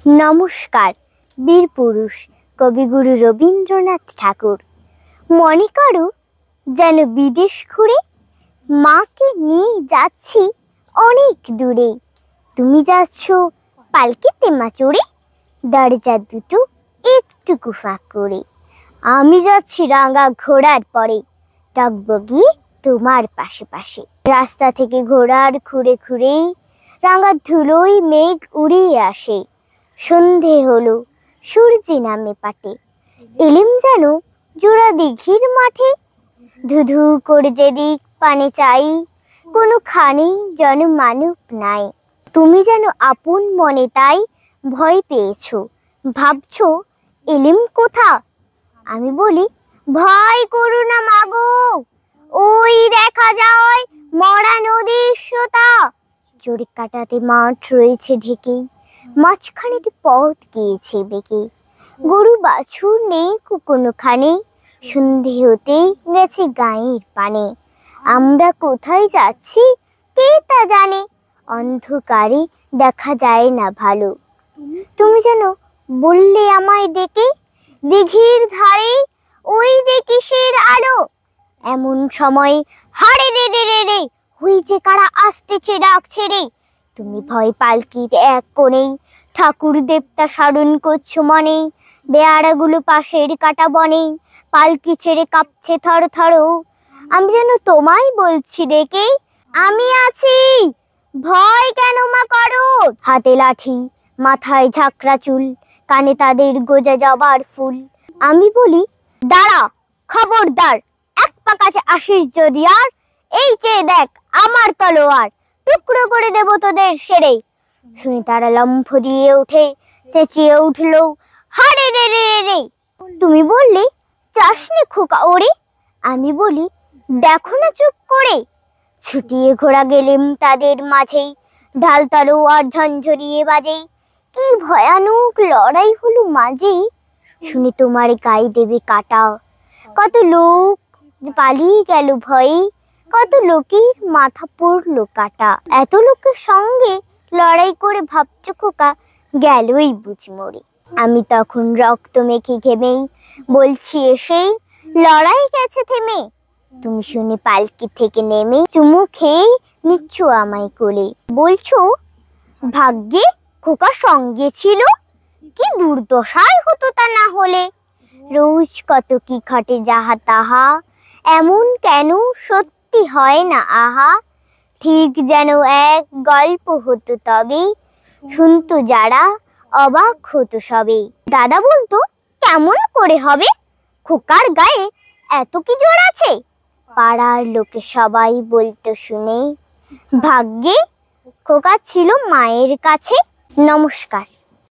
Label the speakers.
Speaker 1: নমস্কার। বীর পুরুষ কবিগুরু রবীন্দ্রনাথ ঠাকুর। মনে করো যেন বিদেশ ঘুরে মাকে নিয়ে যাচ্ছি অনেক দূরে। তুমি যাচ্ছ পালকিতে মা চড়ে, দরজা দুটো একটুকু ফাঁক করে। আমি যাচ্ছি রাঙা ঘোড়ার পরে, টগবগিয়ে তোমার পাশে পাশে। রাস্তা থেকে ঘোড়ার খুঁড়ে খুঁড়ে রাঙা ধুলোয় মেঘ উড়িয়ে আসে। সন্ধে হলো, সূর্যি নামে পাটে, এলিম যেন জোড়া দিঘির মাঠে। ধুধু করে যেদিক পানে চাই, কোনো খানে যেন মানব নাই। তুমি যেন আপন মনে তাই ভয় পেয়েছো, ভাবছো এলিম কোথা। আমি বলি, ভয় করো না মাগো, ওই দেখা যায় মরা নদীর সোতা। জোরে কাটাতে মাঠ রয়েছে ঢেকে, মাঝখানেতে পথ গিয়েছে বেঁকে। গরু বাছুর নেই কোনোখানে, সন্ধে হতে গেছে গায়ের পানে। আমরা কোথায় যাচ্ছি কে তা জানে, অন্ধকারে দেখা যায় না ভালো। তুমি যেন বললে আমায় ডেকে, দিঘির ধারে ওই যে কিসের আলো। এমন সময় হারে রে রে রে রে, ওই যে কারা আসতেছে ডাকছে রে। তুমি ভয় পালকির এক কোণেই ঠাকুর দেবতা স্মরণ করছো মনে। বেয়ারাগুলো পাশের কাটা বনে, পালকি ছেড়ে কাঁপছে থর থর। আমি যেন তোমায় বলছি ডেকে, আমি আছি, ভয় কেন মা করো। হাতে লাঠি, মাথায় ঝাঁকড়া চুল, কানে তাদের গোজা জবার ফুল। আমি বলি, দাঁড়া খবরদার, এক পা কাছে আসিস যদি আর, এই চেয়ে দেখ আমার তলোয়ার, টুকরো করে দেব তোদের সেরে। শুনে তারা লম্ফ দিয়ে উঠে চেঁচিয়ে উঠলো, হারে রে রে রে। তুমি বললে, চাসনি খোকা ওরে। আমি বলি, দেখো না চুপ করে। ছুটিয়ে ঘোড়া গেলেম তাদের মাঝেই, ঢাল তলোয়ার ঝঞ্ঝরিয়ে বাজে। কি ভয়ানক লড়াই হলো মাঝে, শুনে তোমার গায়ে দেবে কাটা। কত লোক পালিয়ে গেল ভয়ে, কত লোকের মাথা পড়লো কাটা। এত লোকের সঙ্গে লড়াই করে ভাবছো খোকা গেলই বুঝি মরে। আমি তখন রক্ত মেখে ঘেমেই বলছি এসেই, লড়াই গেছে থেমে। তুমি শুনে পালকি থেকে নেমে চুমু খেয়ে নিচ্ছ আমায় কোলে। বলছো, ভাগ্যে খোকা সঙ্গে ছিল, কি দুর্দশাই হতো তা না হলে। রোজ কত কি ঘটে যাহা তাহা, এমন কেন সত্যি হয় না আহা। ঠিক যেন এক গল্প হতো তবে, শুনতো যারা অবাক হতো সবে। দাদা বলতো, কেমন করে হবে, খোকার গায়ে এত কি জোর আছে। পাড়ার লোকে সবাই বলতো শুনে, ভাগ্যে খোকা ছিল মায়ের কাছে। নমস্কার।